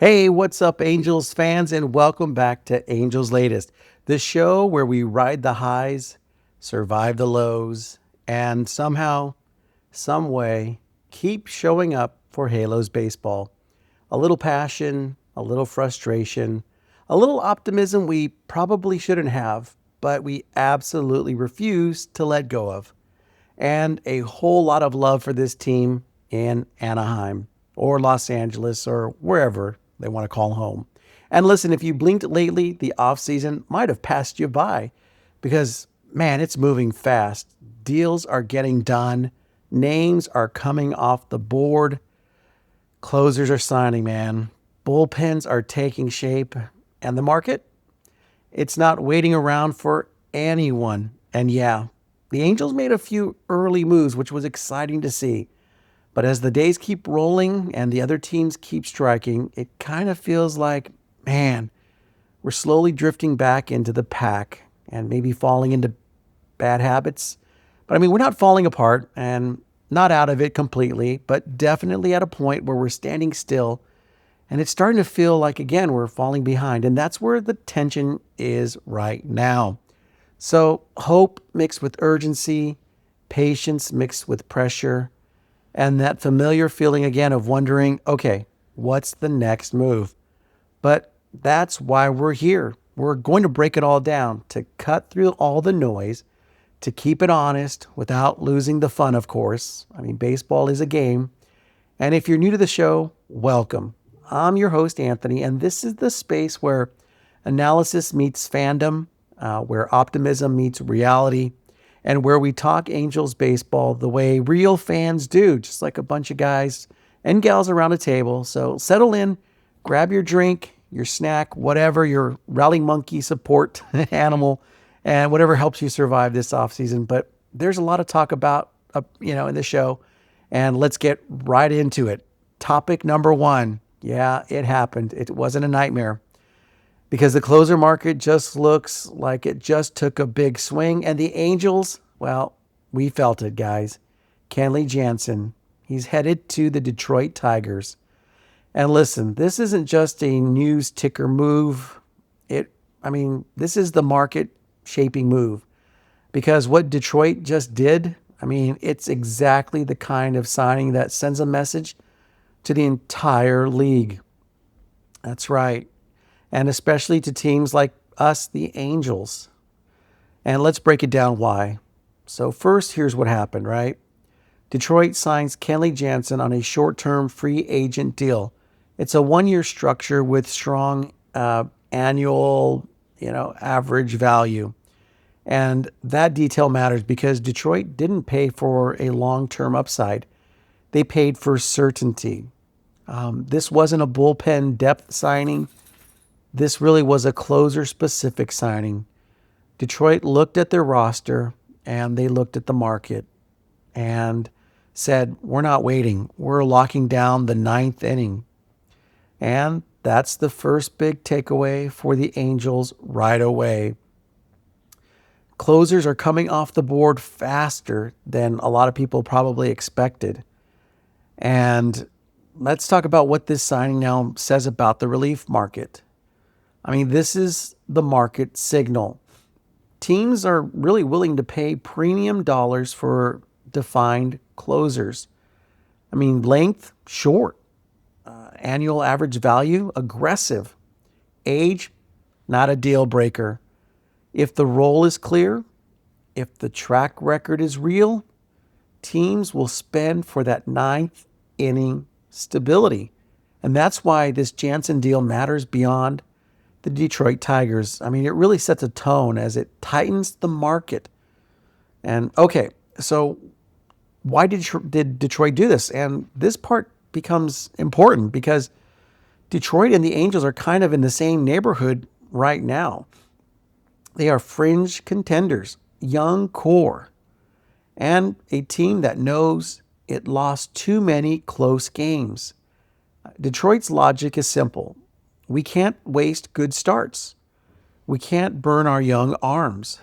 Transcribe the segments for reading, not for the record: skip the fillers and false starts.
Hey, what's up, Angels fans, and welcome back to Angels Latest, the show where we ride the highs, survive the lows, and somehow, some way, keep showing up for Halos baseball. A little passion, a little frustration, a little optimism we probably shouldn't have, but we absolutely refuse to let go of, and a whole lot of love for this team in Anaheim or Los Angeles or wherever they want to call home. And listen, if you blinked lately, the offseason might have passed you by because, man, it's moving fast. Deals are getting done, names are coming off the board, closers are signing, man. Bullpens are taking shape, and the market, it's not waiting around for anyone. And yeah, the Angels made a few early moves, which was exciting to see. But as the days keep rolling and the other teams keep striking, it kind of feels like, man, we're slowly drifting back into the pack and maybe falling into bad habits. But I mean, we're not falling apart and not out of it completely, but definitely at a point where we're standing still. And it's starting to feel like, again, we're falling behind. And that's where the tension is right now. So hope mixed with urgency, patience mixed with pressure, and that familiar feeling again of wondering, okay, what's the next move? But that's why we're here. We're going to break it all down to cut through all the noise, to keep it honest without losing the fun, of course. I mean, baseball is a game. And if you're new to the show, welcome. I'm your host, Anthony, and this is the space where analysis meets fandom, where optimism meets reality, and where we talk Angels baseball the way real fans do, just like a bunch of guys and gals around a table. So settle in, grab your drink, your snack, whatever, your rally monkey support animal, and whatever helps you survive this offseason. But there's a lot of talk about, in the show, and let's get right into it. Topic number one. Yeah, it happened. It wasn't a nightmare because the closer market just looks like it just took a big swing. And the Angels, well, we felt it, guys. Kenley Jansen, he's headed to the Detroit Tigers. And listen, this isn't just a news ticker move. This is the market shaping move because what Detroit just did, it's exactly the kind of signing that sends a message to the entire league. That's right. And especially to teams like us, the Angels. And let's break it down why. So first, here's what happened, right? Detroit signs Kenley Jansen on a short-term free agent deal. It's a one-year structure with strong annual, average value. And that detail matters because Detroit didn't pay for a long-term upside. They paid for certainty. This wasn't a bullpen depth signing. This really was a closer-specific signing. Detroit looked at their roster and they looked at the market and said, we're not waiting. We're locking down the ninth inning. And that's the first big takeaway for the Angels right away. Closers are coming off the board faster than a lot of people probably expected. And let's talk about what this signing now says about the relief market. This is the market signal. Teams are really willing to pay premium dollars for defined closers. Length, short. Annual average value, aggressive. Age, not a deal breaker. If the role is clear, if the track record is real, teams will spend for that ninth inning stability. And that's why this Jansen deal matters beyond the Detroit Tigers. It really sets a tone as it tightens the market. And okay, so why did Detroit do this? And this part becomes important because Detroit and the Angels are kind of in the same neighborhood right now. They are fringe contenders, young core, and a team that knows it lost too many close games. Detroit's logic is simple. We can't waste good starts. We can't burn our young arms.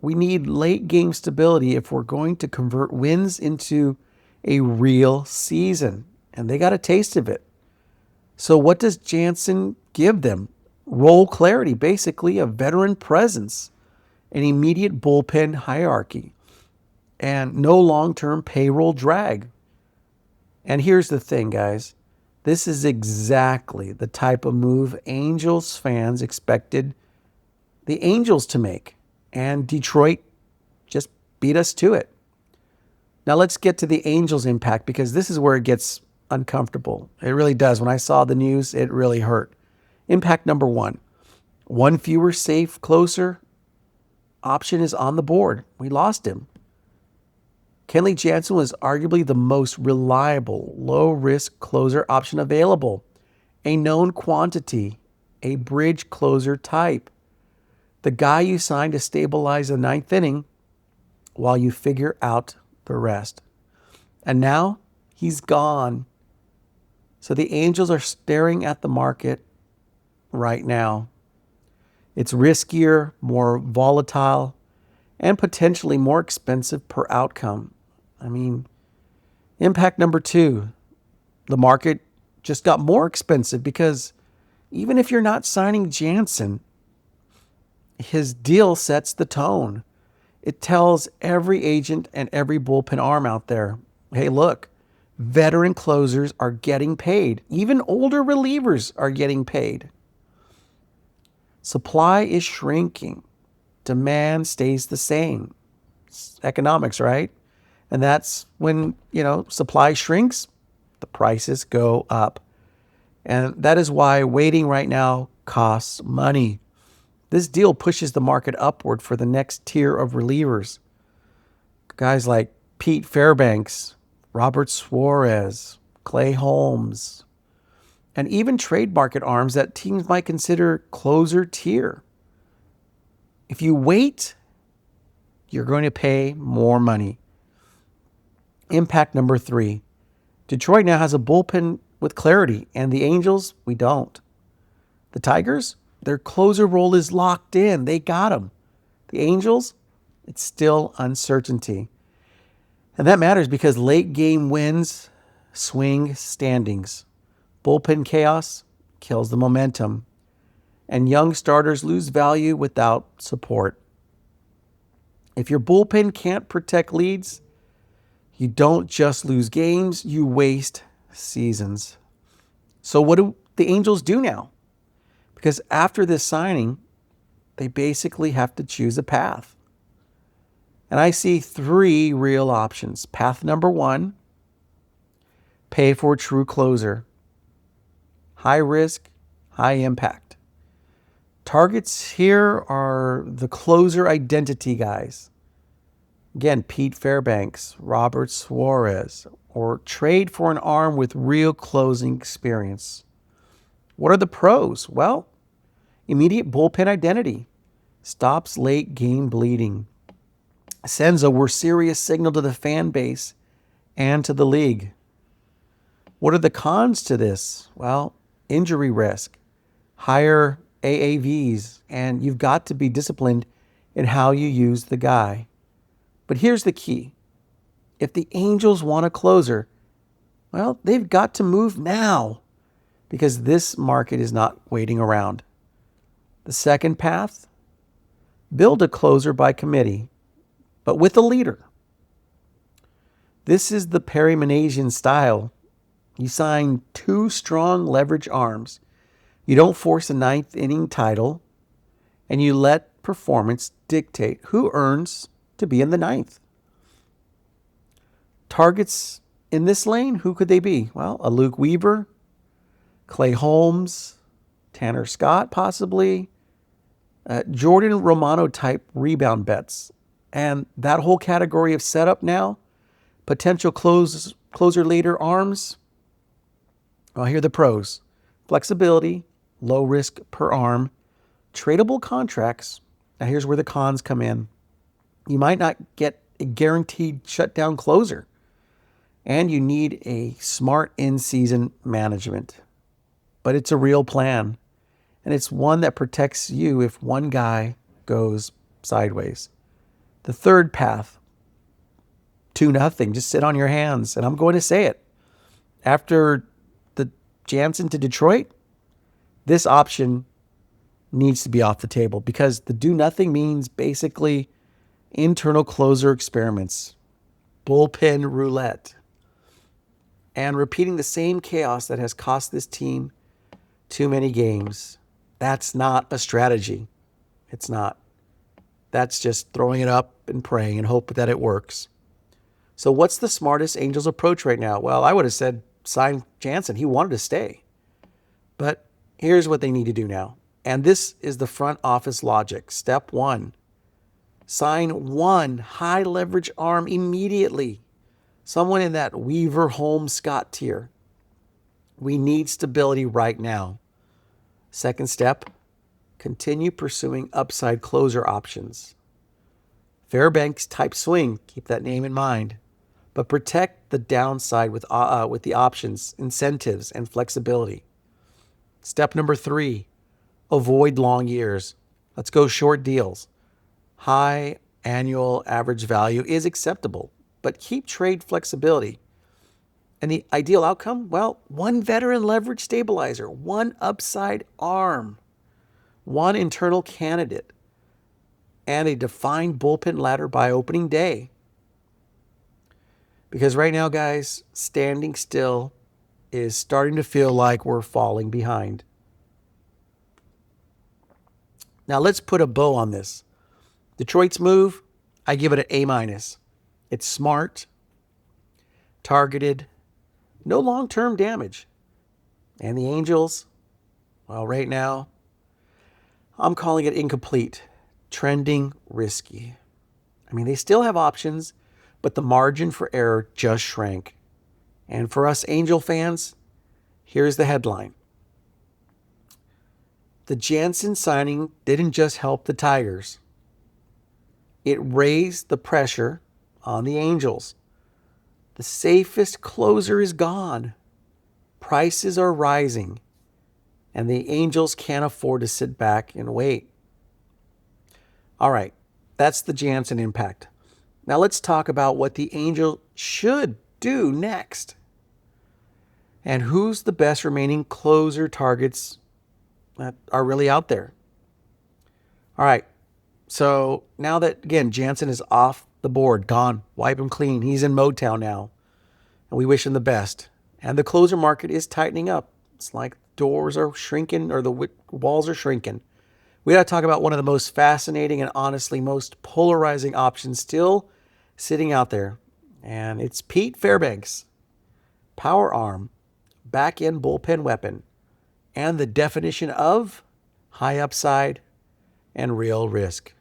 We need late game stability if we're going to convert wins into a real season. And they got a taste of it. So what does Jansen give them? Role clarity, basically a veteran presence, an immediate bullpen hierarchy, and no long-term payroll drag. And here's the thing, guys. This is exactly the type of move Angels fans expected the Angels to make. And Detroit just beat us to it. Now let's get to the Angels' impact, because this is where it gets uncomfortable. It really does. When I saw the news, it really hurt. Impact number one fewer safe closer option is on the board. We lost him. Kenley Jansen was arguably the most reliable, low-risk closer option available. A known quantity, a bridge closer type. The guy you signed to stabilize the ninth inning while you figure out the rest. And now he's gone. So the Angels are staring at the market right now. It's riskier, more volatile, and potentially more expensive per outcome. I mean, impact number two, the market just got more expensive, because even if you're not signing Jansen, his deal sets the tone. It tells every agent and every bullpen arm out there, hey, look, veteran closers are getting paid. Even older relievers are getting paid. Supply is shrinking. Demand stays the same. It's economics, right? And that's when, supply shrinks, the prices go up. And that is why waiting right now costs money. This deal pushes the market upward for the next tier of relievers. Guys like Pete Fairbanks, Robert Suarez, Clay Holmes, and even trade market arms that teams might consider closer tier. If you wait, you're going to pay more money. Impact number three. Detroit now has a bullpen with clarity, and the Angels, we don't. The Tigers, their closer role is locked in. They got him. The Angels, it's still uncertainty. And that matters because late game wins swing standings. Bullpen chaos kills the momentum. And young starters lose value without support. If your bullpen can't protect leads, you don't just lose games, you waste seasons. So what do the Angels do now? Because after this signing, they basically have to choose a path. And I see three real options. Path number one, pay for a true closer. High risk, high impact. Targets here are the closer identity guys. Again, Pete Fairbanks, Robert Suarez, or trade for an arm with real closing experience. What are the pros? Well, immediate bullpen identity. Stops late game bleeding. Sends a we're serious signal to the fan base and to the league. What are the cons to this? Well, injury risk, higher AAVs, and you've got to be disciplined in how you use the guy. But here's the key. If the Angels want a closer, well, they've got to move now, because this market is not waiting around. The second path, build a closer by committee, but with a leader. This is the Perry Manasian style. You sign two strong leverage arms. You don't force a ninth inning title, and you let performance dictate who earns to be in the ninth. Targets in this lane, who could they be? Well, a Luke Weaver, Clay Holmes, Tanner Scott possibly, Jordan Romano type rebound bets. And that whole category of setup now, potential closer later arms. Well, here are the pros. Flexibility, low risk per arm, tradable contracts. Now here's where the cons come in. You might not get a guaranteed shutdown closer, and you need a smart in-season management. But it's a real plan, and it's one that protects you if one guy goes sideways. The third path, 2-0, just sit on your hands. And I'm going to say it. After the Jansen to Detroit, this option needs to be off the table because the do nothing means basically internal closer experiments, bullpen roulette, and repeating the same chaos that has cost this team too many games. That's not a strategy. It's not. That's just throwing it up and praying and hope that it works. So what's the smartest Angels approach right now? Well, I would have said sign Jansen. He wanted to stay. But here's what they need to do now. And this is the front office logic. Step one, sign one high leverage arm immediately. Someone in that Weaver, Holmes, Scott tier. We need stability right now. Second step, continue pursuing upside closer options. Fairbanks type swing, keep that name in mind. But protect the downside with the options, incentives, and flexibility. Step number 3, avoid long years. Let's go short deals. High annual average value is acceptable, but keep trade flexibility. And the ideal outcome? Well, one veteran leverage stabilizer, one upside arm, one internal candidate, and a defined bullpen ladder by opening day. Because right now, guys, standing still is starting to feel like we're falling behind. Now, let's put a bow on this. Detroit's move, I give it an A-. It's smart, targeted, no long-term damage. And the Angels, well, right now, I'm calling it incomplete, trending risky. I mean, they still have options, but the margin for error just shrank. And for us Angel fans, here's the headline. The Jansen signing didn't just help the Tigers. It raised the pressure on the Angels. The safest closer is gone. Prices are rising. And the Angels can't afford to sit back and wait. All right, that's the Jansen impact. Now let's talk about what the Angels should do next. And who's the best remaining closer targets that are really out there? All right, so now that, again, Jansen is off the board, gone, wipe him clean. He's in Motown now, and we wish him the best. And the closer market is tightening up. It's like doors are shrinking or the walls are shrinking. We got to talk about one of the most fascinating and honestly most polarizing options still sitting out there. And it's Pete Fairbanks, power arm, back-end bullpen weapon, and the definition of high upside and real risk.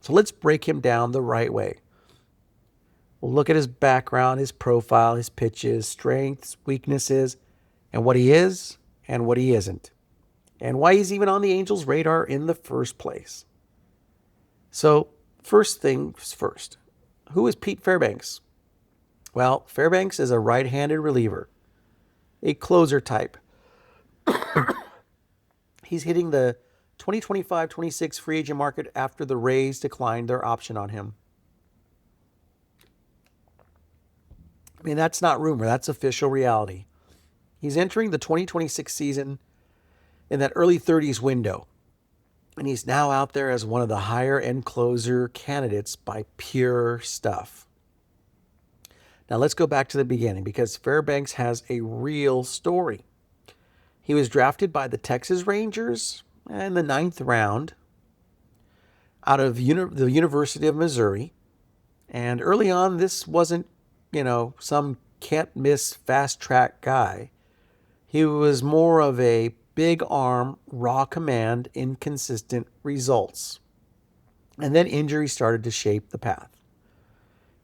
So let's break him down the right way. We'll look at his background, his profile, his pitches, strengths, weaknesses, and what he is and what he isn't, and why he's even on the Angels' radar in the first place. So first things first, who is Pete Fairbanks? Well, Fairbanks is a right-handed reliever, a closer type. He's hitting the 2025-26 free agent market after the Rays declined their option on him. I mean, that's not rumor. That's official reality. He's entering the 2026 season in that early 30s window. And he's now out there as one of the higher-end closer candidates by pure stuff. Now, let's go back to the beginning because Fairbanks has a real story. He was drafted by the Texas Rangers in the 9th round out of the University of Missouri. And early on, this wasn't, some can't-miss fast-track guy. He was more of a big arm, raw command, inconsistent results. And then injury started to shape the path.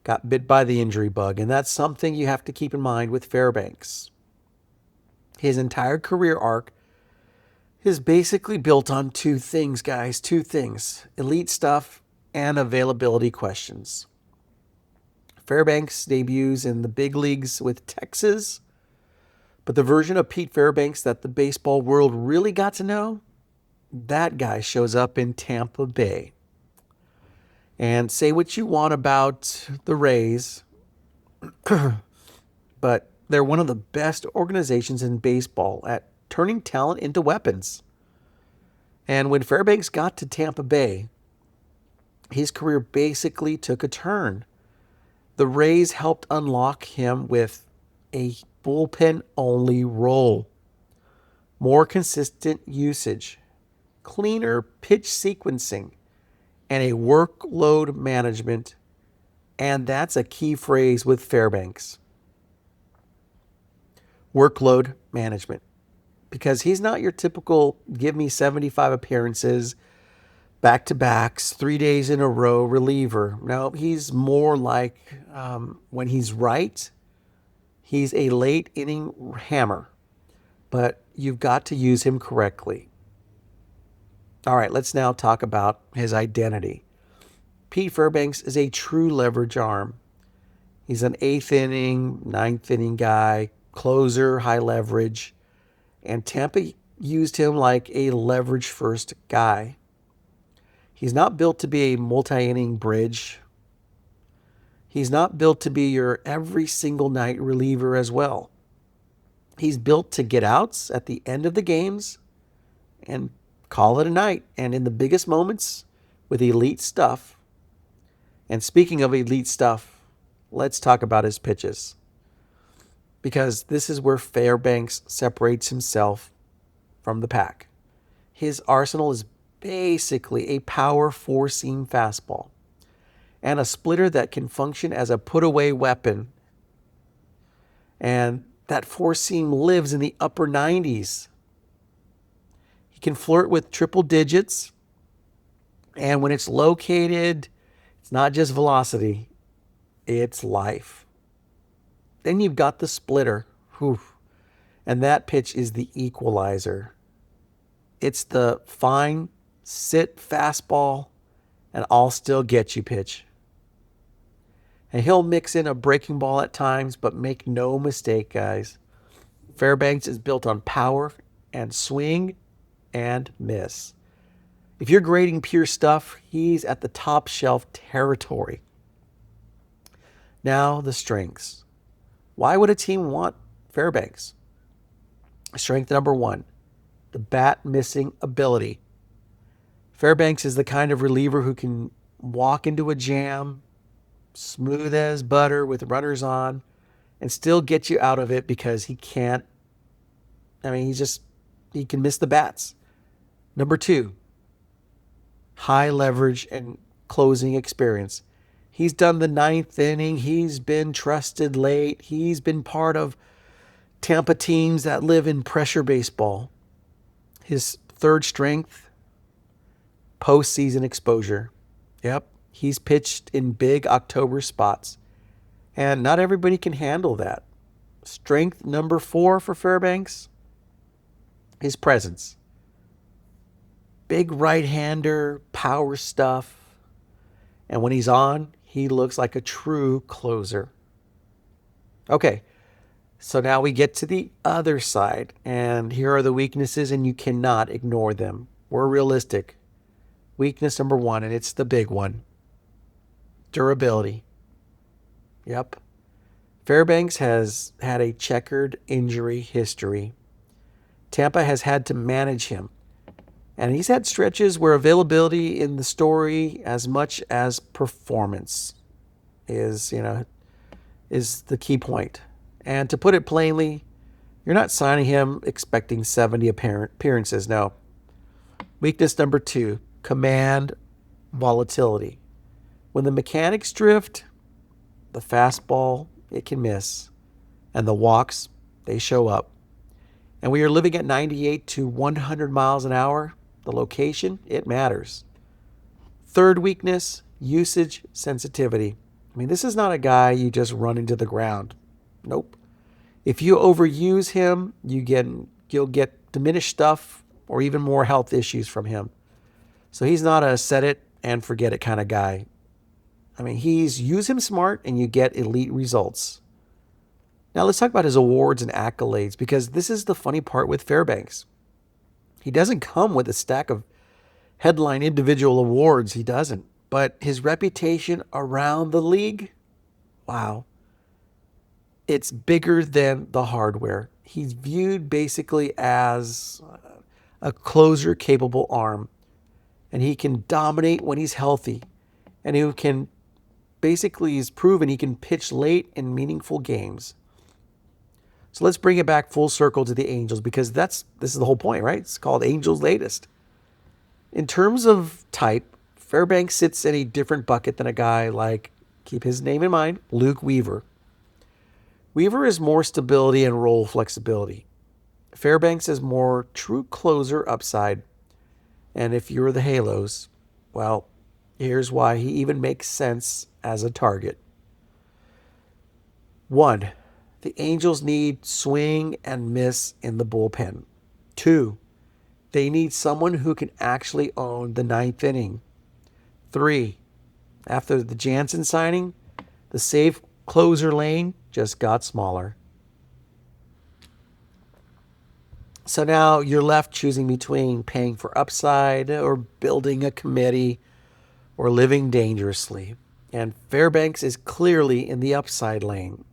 Got bit by the injury bug, and that's something you have to keep in mind with Fairbanks. His entire career arc is basically built on two things, guys. Two things. Elite stuff and availability questions. Fairbanks debuts in the big leagues with Texas, but the version of Pete Fairbanks that the baseball world really got to know, that guy shows up in Tampa Bay. And say what you want about the Rays, but They're one of the best organizations in baseball at turning talent into weapons. And when Fairbanks got to Tampa Bay, his career basically took a turn. The Rays helped unlock him with a bullpen-only role, more consistent usage, cleaner pitch sequencing, and a workload management. And that's a key phrase with Fairbanks. Workload management. Because he's not your typical give me 75 appearances, back-to-backs, 3 days in a row reliever. No, he's more like when he's right, he's a late inning hammer. But you've got to use him correctly. All right, let's now talk about his identity. Pete Fairbanks is a true leverage arm. He's an 8th inning, 9th inning guy, closer, high leverage. And Tampa used him like a leverage first guy. He's not built to be a multi-inning bridge. He's not built to be your every single night reliever as well. He's built to get outs at the end of the games and call it a night. And in the biggest moments with elite stuff. And speaking of elite stuff, let's talk about his pitches. Because this is where Fairbanks separates himself from the pack. His arsenal is basically a power four-seam fastball and a splitter that can function as a put-away weapon. And that four-seam lives in the upper 90s. He can flirt with triple digits. And when it's located, it's not just velocity, it's life. Then you've got the splitter. Whew. And that pitch is the equalizer. It's the fine, sit fastball, and I'll still get you pitch. And he'll mix in a breaking ball at times, but make no mistake, guys. Fairbanks is built on power and swing and miss. If you're grading pure stuff, he's at the top shelf territory. Now, the strengths. Why would a team want Fairbanks? Strength number 1, the bat missing ability. Fairbanks is the kind of reliever who can walk into a jam, smooth as butter with runners on, and still get you out of it because he can't. He can miss the bats. Number 2, high leverage and closing experience. He's done the 9th inning. He's been trusted late. He's been part of Tampa teams that live in pressure baseball. His third strength, postseason exposure. Yep, he's pitched in big October spots. And not everybody can handle that. Strength number 4 for Fairbanks, his presence. Big right-hander, power stuff. And when he's on, he looks like a true closer. Okay, so now we get to the other side. And here are the weaknesses, and you cannot ignore them. We're realistic. Weakness number 1, and it's the big one. Durability. Yep. Fairbanks has had a checkered injury history. Tampa has had to manage him. And he's had stretches where availability in the story as much as performance is the key point. And to put it plainly, you're not signing him expecting 70 appearances. No. Weakness number 2, command volatility. When the mechanics drift, the fastball, it can miss. And the walks, they show up. And we are living at 98 to 100 miles an hour. The location, it matters. Third weakness, usage sensitivity. This is not a guy you just run into the ground. Nope. If you overuse him, you'll get diminished stuff or even more health issues from him. So he's not a set it and forget it kind of guy. He's use him smart and you get elite results. Now let's talk about his awards and accolades, because this is the funny part with Fairbanks. He doesn't come with a stack of headline individual awards. He doesn't. But his reputation around the league, wow. It's bigger than the hardware. He's viewed basically as a closer capable arm, and he can dominate when he's healthy, and who can basically he's proven he can pitch late in meaningful games. So let's bring it back full circle to the Angels, because this is the whole point, right? It's called Angels Latest. In terms of type, Fairbanks sits in a different bucket than a guy like, keep his name in mind, Luke Weaver. Weaver is more stability and role flexibility. Fairbanks is more true closer upside. And if you're the Halos, well, here's why he even makes sense as a target. 1. The Angels need swing and miss in the bullpen. 2. They need someone who can actually own the ninth inning. 3. After the Jansen signing, the safe closer lane just got smaller. So now you're left choosing between paying for upside or building a committee or living dangerously. And Fairbanks is clearly in the upside lane,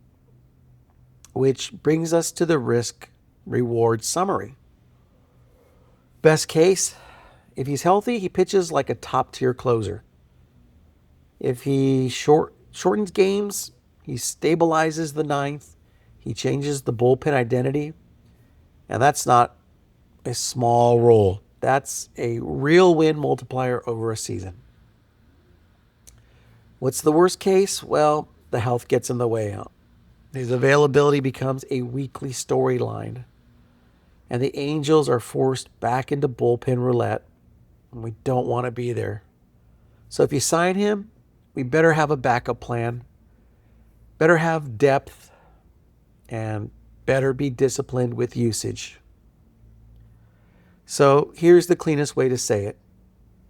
which brings us to the risk-reward summary. Best case, if he's healthy, he pitches like a top-tier closer. If he shortens games, he stabilizes the ninth, he changes the bullpen identity, and that's not a small role. That's a real win multiplier over a season. What's the worst case? Well, the health gets in the way. His availability becomes a weekly storyline, and the Angels are forced back into bullpen roulette, and we don't want to be there. So if you sign him, we better have a backup plan, better have depth, and better be disciplined with usage. So here's the cleanest way to say it.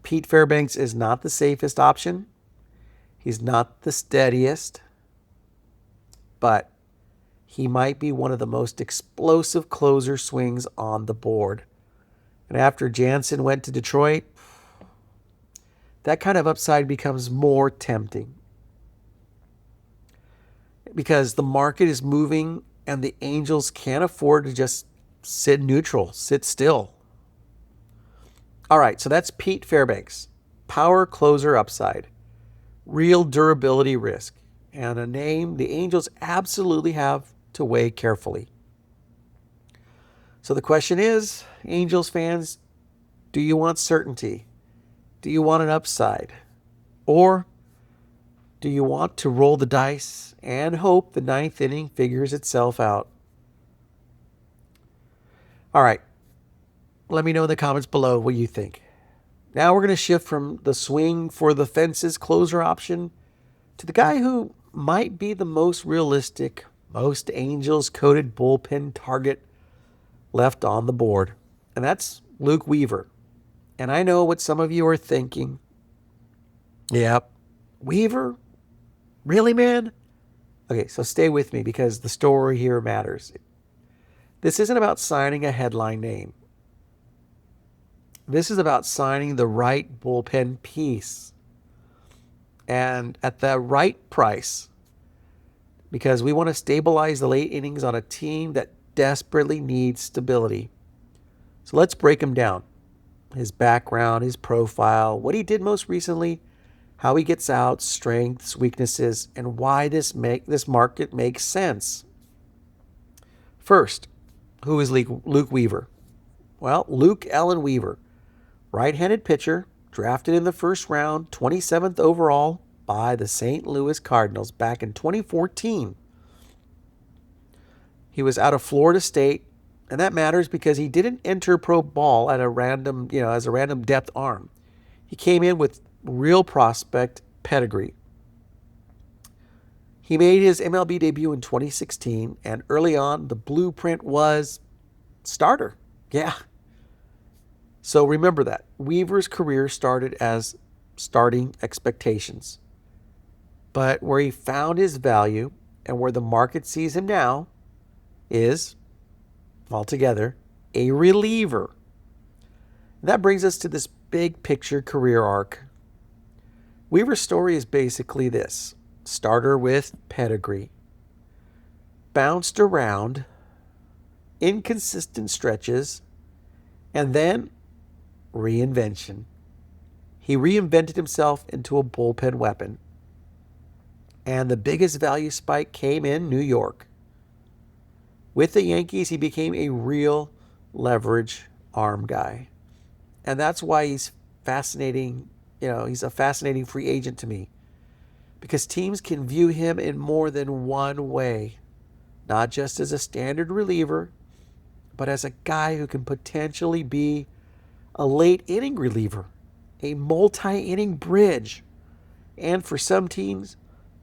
Pete Fairbanks is not the safest option. He's not the steadiest, but he might be one of the most explosive closer swings on the board. And after Jansen went to Detroit, that kind of upside becomes more tempting, because the market is moving and the Angels can't afford to just sit neutral, sit still. All right, so that's Pete Fairbanks. Power closer upside, real durability risk, and a name the Angels absolutely have to weigh carefully. So the question is, Angels fans, do you want certainty? Do you want an upside? Or do you want to roll the dice and hope the ninth inning figures itself out? All right, let me know in the comments below what you think. Now we're going to shift from the swing for the fences closer option to the guy who might be the most realistic, most Angels-coated bullpen target left on the board. And that's Luke Weaver. And I know what some of you are thinking. Yep, Weaver? Really, man? Okay, so stay with me, because the story here matters. This isn't about signing a headline name. This is about signing the right bullpen piece, and at the right price, because we want to stabilize the late innings on a team that desperately needs stability. So let's break him down. His background, his profile, what he did most recently, how he gets out, strengths, weaknesses, and why this market makes sense. First, who is Luke Weaver? Well, Luke Allen Weaver, right-handed pitcher, drafted in the first round, 27th overall by the St. Louis Cardinals back in 2014. He was out of Florida State, and that matters because he didn't enter pro ball at a random, as a random depth arm. He came in with real prospect pedigree. He made his MLB debut in 2016, and early on, the blueprint was starter. Yeah. So remember that. Weaver's career started as starting expectations. But where he found his value and where the market sees him now is, altogether, a reliever. And that brings us to this big picture career arc. Weaver's story is basically this: starter with pedigree, bounced around, inconsistent stretches, and then reinvention. He reinvented himself into a bullpen weapon. And the biggest value spike came in New York. With the Yankees, he became a real leverage arm guy. And that's why he's fascinating. He's a fascinating free agent to me. Because teams can view him in more than one way. Not just as a standard reliever, but as a guy who can potentially be a late inning reliever, a multi-inning bridge, and for some teams,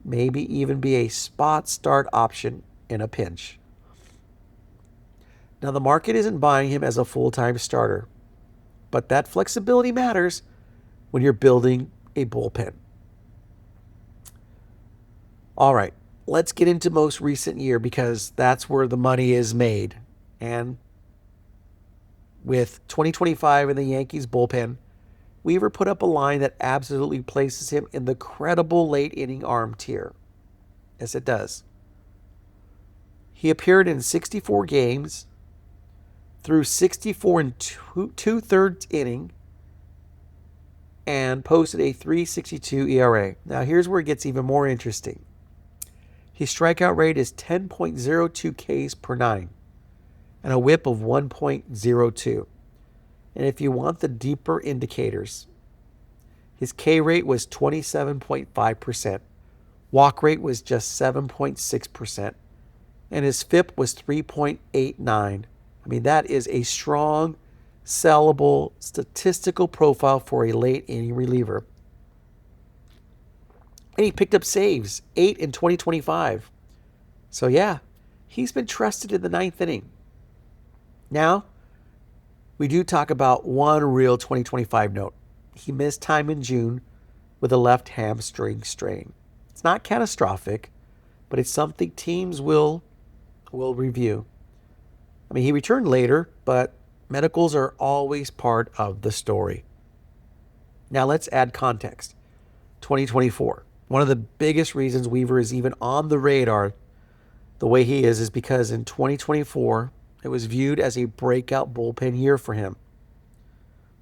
maybe even be a spot start option in a pinch. Now, the market isn't buying him as a full-time starter, but that flexibility matters when you're building a bullpen. All right, let's get into most recent year because that's where the money is made. And with 2025 in the Yankees bullpen, Weaver put up a line that absolutely places him in the credible late inning arm tier. Yes, it does. He appeared in 64 games, threw 64 and two-thirds inning, and posted a 3.62 ERA. Now, here's where it gets even more interesting. His strikeout rate is 10.02 Ks per nine and a whip of 1.02. And if you want the deeper indicators, his K rate was 27.5%, walk rate was just 7.6%, and his FIP was 3.89. I mean, that is a strong, sellable statistical profile for a late inning reliever. And he picked up saves, 8 in 2025. So yeah, he's been trusted in the ninth inning. Now, we do talk about one real 2025 note. He missed time in June with a left hamstring strain. It's not catastrophic, but it's something teams will review. I mean, he returned later, but medicals are always part of the story. Now let's add context. 2024. One of the biggest reasons Weaver is even on the radar the way he is because in 2024, it was viewed as a breakout bullpen year for him.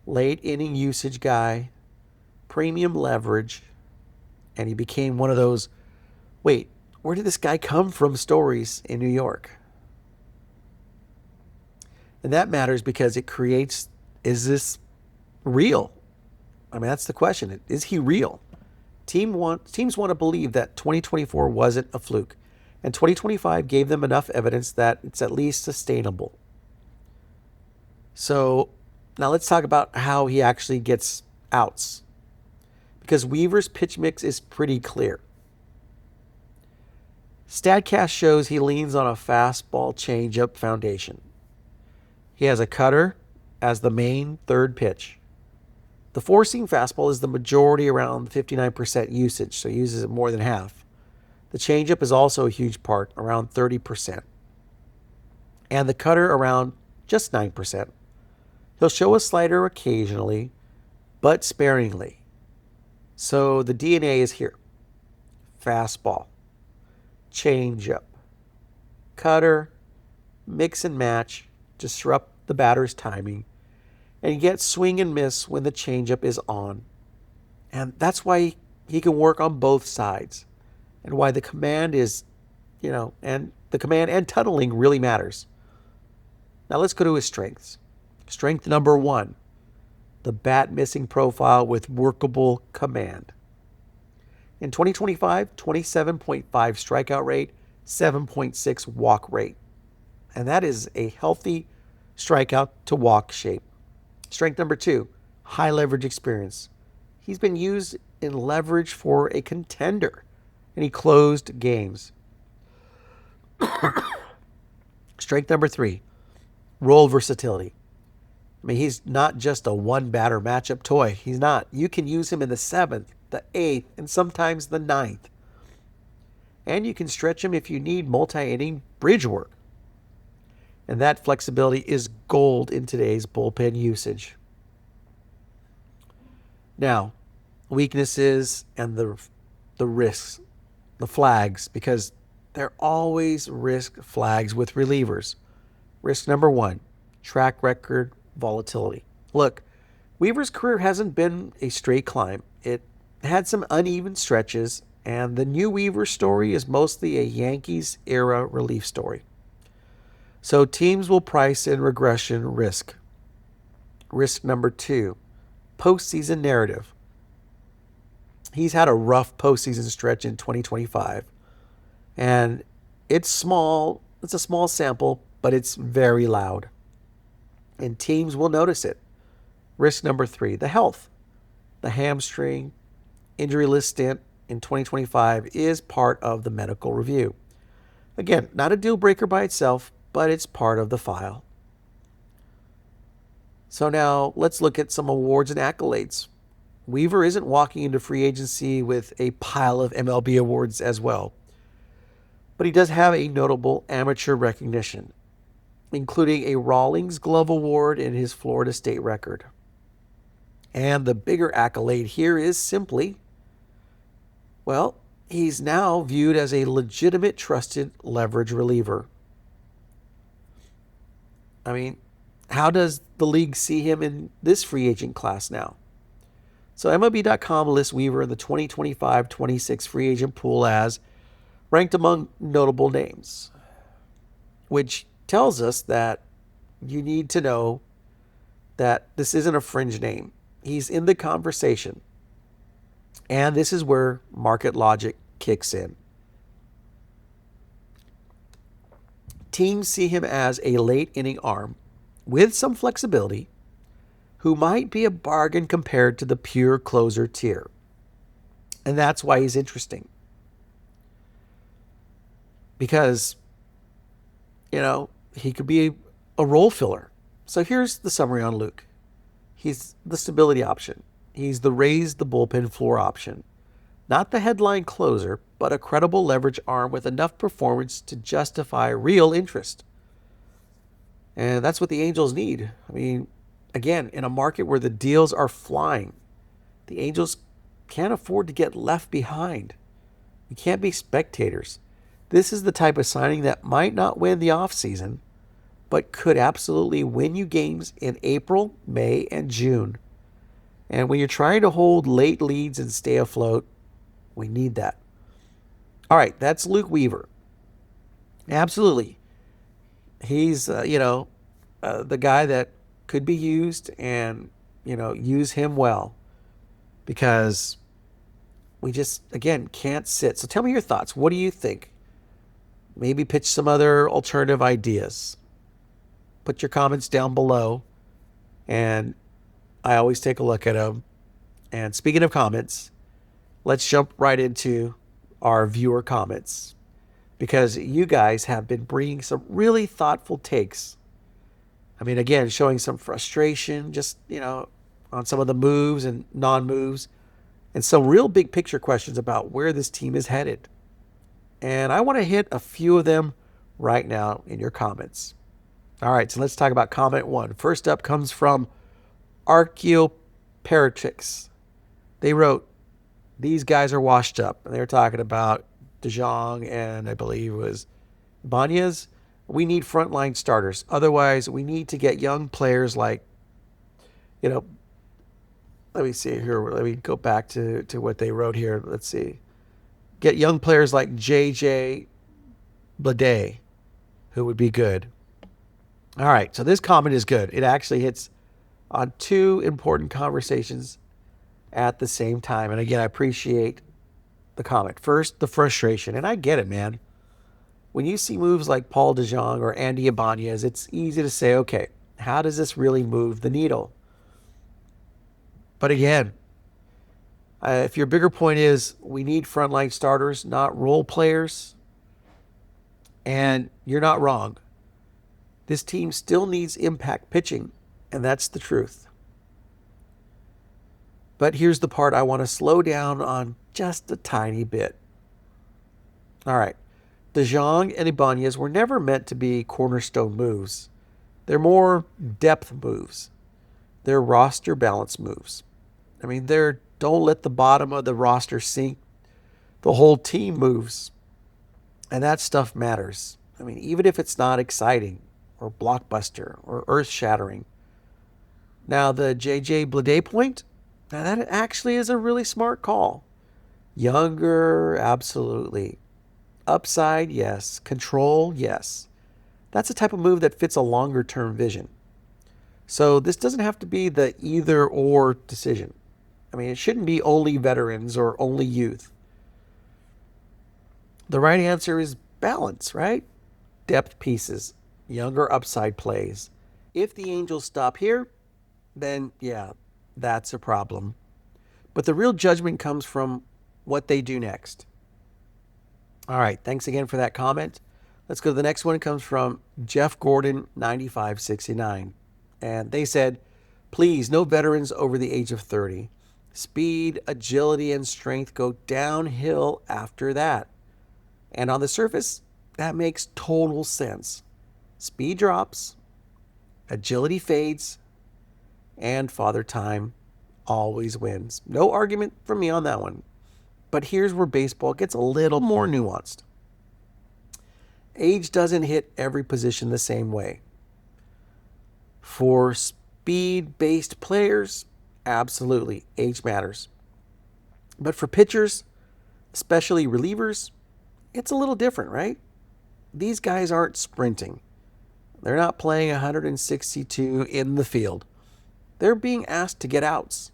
Late inning usage guy, premium leverage, and he became one of those, wait, where did this guy come from stories in New York? And that matters because it creates, is this real? I mean, that's the question. Is he real? Teams want to believe that 2024 wasn't a fluke, and 2025 gave them enough evidence that it's at least sustainable. So now let's talk about how he actually gets outs, because Weaver's pitch mix is pretty clear. StatCast shows he leans on a fastball changeup foundation. He has a cutter as the main third pitch. The four-seam fastball is the majority, around 59% usage, so he uses it more than half. The changeup is also a huge part, around 30%. And the cutter around just 9%. He'll show a slider occasionally, but sparingly. So the DNA is here. Fastball, changeup, cutter, mix and match, disrupt the batter's timing, and get swing and miss when the changeup is on. And that's why he can work on both sides, and why the command is, and the command and tunneling really matters. Now let's go to his strengths. Strength number 1, the bat missing profile with workable command. In 2025, 27.5 strikeout rate, 7.6 walk rate. And that is a healthy strikeout to walk shape. Strength number 2, high leverage experience. He's been used in leverage for a contender, and he closed games. Strength number 3, role versatility. I mean, he's not just a one-batter matchup toy. He's not. You can use him in the 7th, the 8th, and sometimes the 9th. And you can stretch him if you need multi-inning bridge work. And that flexibility is gold in today's bullpen usage. Now, weaknesses and the risks, the flags, because there always risk flags with relievers. Risk number one, track record volatility. Look, Weaver's career hasn't been a straight climb. It had some uneven stretches, and the new Weaver story is mostly a Yankees era relief story. So teams will price in regression risk. Risk number two, postseason narrative. He's had a rough postseason stretch in 2025, and it's small. It's a small sample, but it's very loud, and teams will notice it. Risk number three, the health. The hamstring injury list stint in 2025 is part of the medical review. Again, not a deal breaker by itself, but it's part of the file. So now let's look at some awards and accolades. Weaver isn't walking into free agency with a pile of MLB awards as well, but he does have a notable amateur recognition, including a Rawlings Glove Award in his Florida State record. And the bigger accolade here is simply, well, he's now viewed as a legitimate trusted leverage reliever. I mean, how does the league see him in this free agent class now? So MLB.com lists Weaver in the 2025-26 free agent pool as ranked among notable names, which tells us that you need to know that this isn't a fringe name. He's in the conversation. And this is where market logic kicks in. Teams see him as a late inning arm with some flexibility who might be a bargain compared to the pure closer tier. And that's why he's interesting. Because, he could be a role filler. So here's the summary on Luke. He's the stability option. He's the raise the bullpen floor option. Not the headline closer, but a credible leverage arm with enough performance to justify real interest. And that's what the Angels need. I mean, again, in a market where the deals are flying, the Angels can't afford to get left behind. You can't be spectators. This is the type of signing that might not win the offseason, but could absolutely win you games in April, May, and June. And when you're trying to hold late leads and stay afloat, we need that. All right, that's Luke Weaver. Absolutely. He's, the guy that could be used and, use him well because we just, again, can't sit. So tell me your thoughts. What do you think? Maybe pitch some other alternative ideas. Put your comments down below, and I always take a look at them. And speaking of comments, let's jump right into our viewer comments because you guys have been bringing some really thoughtful takes. I mean, again, showing some frustration just, on some of the moves and non-moves and some real big picture questions about where this team is headed. And I want to hit a few of them right now in your comments. All right, so let's talk about comment one. First up comes from Archaeoparatrix. They wrote, these guys are washed up. And they were talking about DeJong and I believe it was Banez. We need frontline starters. Otherwise, we need to get young players like, let me see here. Let me go back to what they wrote here. Let's see. Get young players like J.J. Bleday, who would be good. All right, so this comment is good. It actually hits on two important conversations at the same time. And again, I appreciate the comment. First, the frustration. And I get it, man. When you see moves like Paul DeJong or Andy Ibanez, it's easy to say, okay, how does this really move the needle? But again, if your bigger point is we need frontline starters, not role players, and you're not wrong. This team still needs impact pitching, and that's the truth. But here's the part I want to slow down on just a tiny bit. All right. DeJong and Ibanez were never meant to be cornerstone moves. They're more depth moves. They're roster balance moves. I mean, they're don't let the bottom of the roster sink. The whole team moves. And that stuff matters. I mean, even if it's not exciting or blockbuster or earth shattering. Now, the JJ Bleday point, now that actually is a really smart call. Younger, absolutely. Upside, yes. Control, yes. That's a type of move that fits a longer term vision. So this doesn't have to be the either or decision. I mean, it shouldn't be only veterans or only youth. The right answer is balance, right? Depth pieces, younger upside plays. If the Angels stop here, then yeah, that's a problem. But the real judgment comes from what they do next. All right, thanks again for that comment. Let's go to the next one. It comes from Jeff Gordon, 9569. And they said, please, no veterans over the age of 30. Speed, agility, and strength go downhill after that. And on the surface, that makes total sense. Speed drops, agility fades, and Father Time always wins. No argument from me on that one. But here's where baseball gets a little more nuanced. Age doesn't hit every position the same way. For speed-based players, absolutely, age matters. But for pitchers, especially relievers, it's a little different, right? These guys aren't sprinting. They're not playing 162 in the field. They're being asked to get outs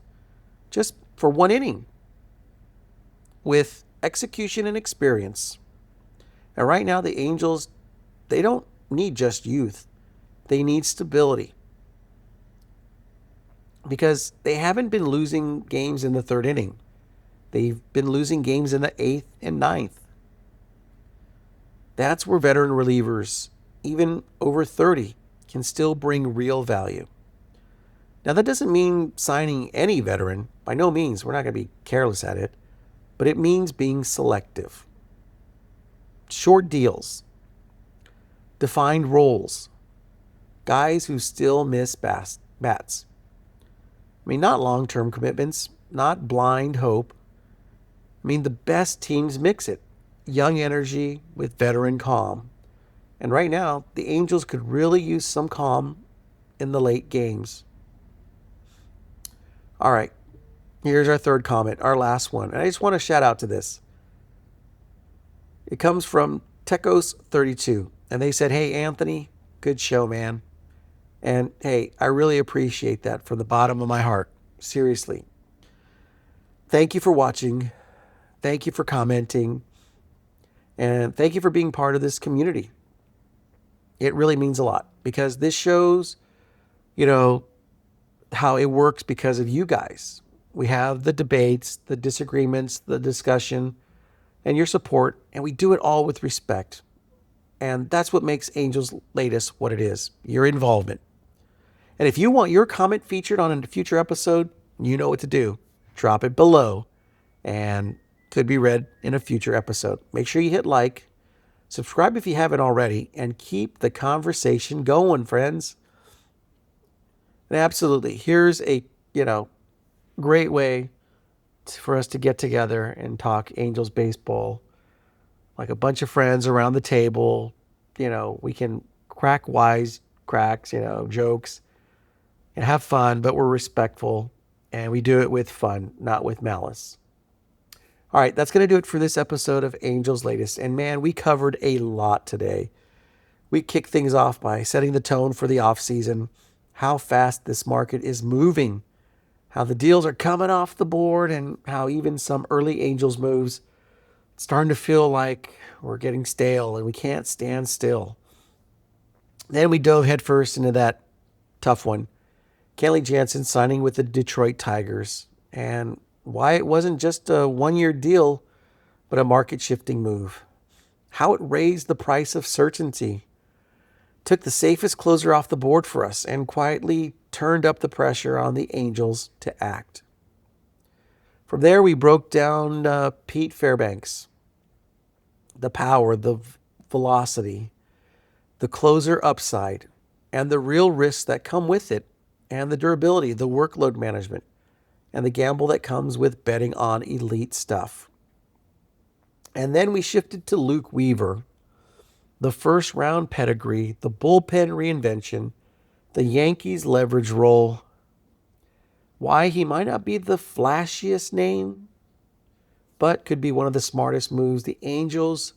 just for one inning with execution and experience. And right now, the Angels, they don't need just youth. They need stability. Because they haven't been losing games in the third inning. They've been losing games in the 8th and 9th. That's where veteran relievers, even over 30, can still bring real value. Now, that doesn't mean signing any veteran. By no means. We're not going to be careless at it. But it means being selective. Short deals. Defined roles. Guys who still miss bats. I mean, not long-term commitments, not blind hope. I mean, the best teams mix it. Young energy with veteran calm. And right now, the Angels could really use some calm in the late games. All right, here's our third comment, our last one. And I just want to shout out to this. It comes from Tecos32. And they said, hey, Anthony, good show, man. And hey, I really appreciate that from the bottom of my heart. Seriously. Thank you for watching. Thank you for commenting. And thank you for being part of this community. It really means a lot because this shows, how it works because of you guys. We have the debates, the disagreements, the discussion, and your support, and we do it all with respect. And that's what makes Angels Latest what it is, your involvement. And if you want your comment featured on a future episode, you know what to do. Drop it below and could be read in a future episode. Make sure you hit like, subscribe if you haven't already, and keep the conversation going, friends. And absolutely, here's a, great way for us to get together and talk Angels baseball. Like a bunch of friends around the table. We can crack wise cracks, jokes, and have fun, but we're respectful. And we do it with fun, not with malice. All right, that's going to do it for this episode of Angels Latest. And man, we covered a lot today. We kicked things off by setting the tone for the offseason, how fast this market is moving, how the deals are coming off the board, and how even some early Angels moves starting to feel like we're getting stale and we can't stand still. Then we dove headfirst into that tough one. Kenley Jansen signing with the Detroit Tigers, and why it wasn't just a one-year deal, but a market-shifting move. How it raised the price of certainty. Took the safest closer off the board for us and quietly turned up the pressure on the Angels to act. From there, we broke down Pete Fairbanks. The power, the velocity, the closer upside, and the real risks that come with it, and the durability, the workload management, and the gamble that comes with betting on elite stuff. And then we shifted to Luke Weaver, the first round pedigree, the bullpen reinvention, the Yankees leverage role. Why he might not be the flashiest name, but could be one of the smartest moves the Angels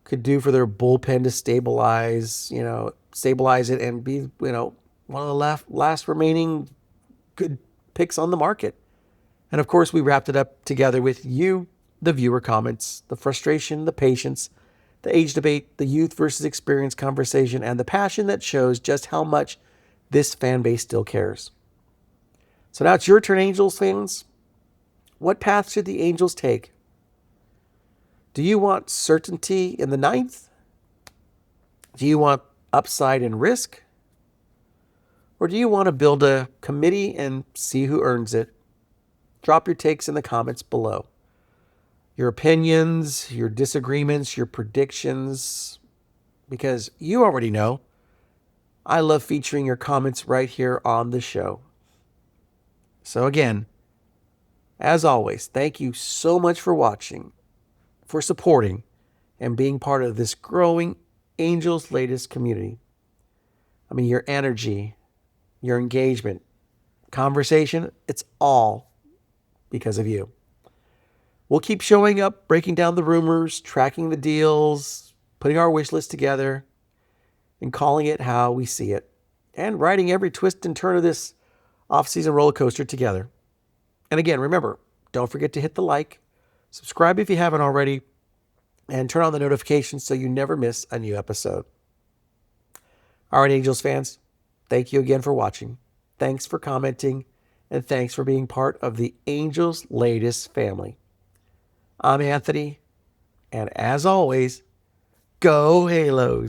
could do for their bullpen to stabilize it and be, one of the last remaining good picks on the market. And of course, we wrapped it up together with you, the viewer comments, the frustration, the patience, the age debate, the youth versus experience conversation, and the passion that shows just how much this fan base still cares. So now it's your turn, Angels fans. What path should the Angels take? Do you want certainty in the ninth? Do you want upside and risk? Or do you want to build a committee and see who earns it? Drop your takes in the comments below. Your opinions, your disagreements, your predictions, because you already know I love featuring your comments right here on the show. So again, as always, thank you so much for watching, for supporting, and being part of this growing Angels Latest community. I mean, your energy, your engagement, conversation, it's all because of you. We'll keep showing up, breaking down the rumors, tracking the deals, putting our wish list together, and calling it how we see it, and riding every twist and turn of this off-season roller coaster together. And again, remember, don't forget to hit the like, subscribe if you haven't already, and turn on the notifications so you never miss a new episode. All right, Angels fans, thank you again for watching. Thanks for commenting, and thanks for being part of the Angels Latest family. I'm Anthony, and as always, go Halos.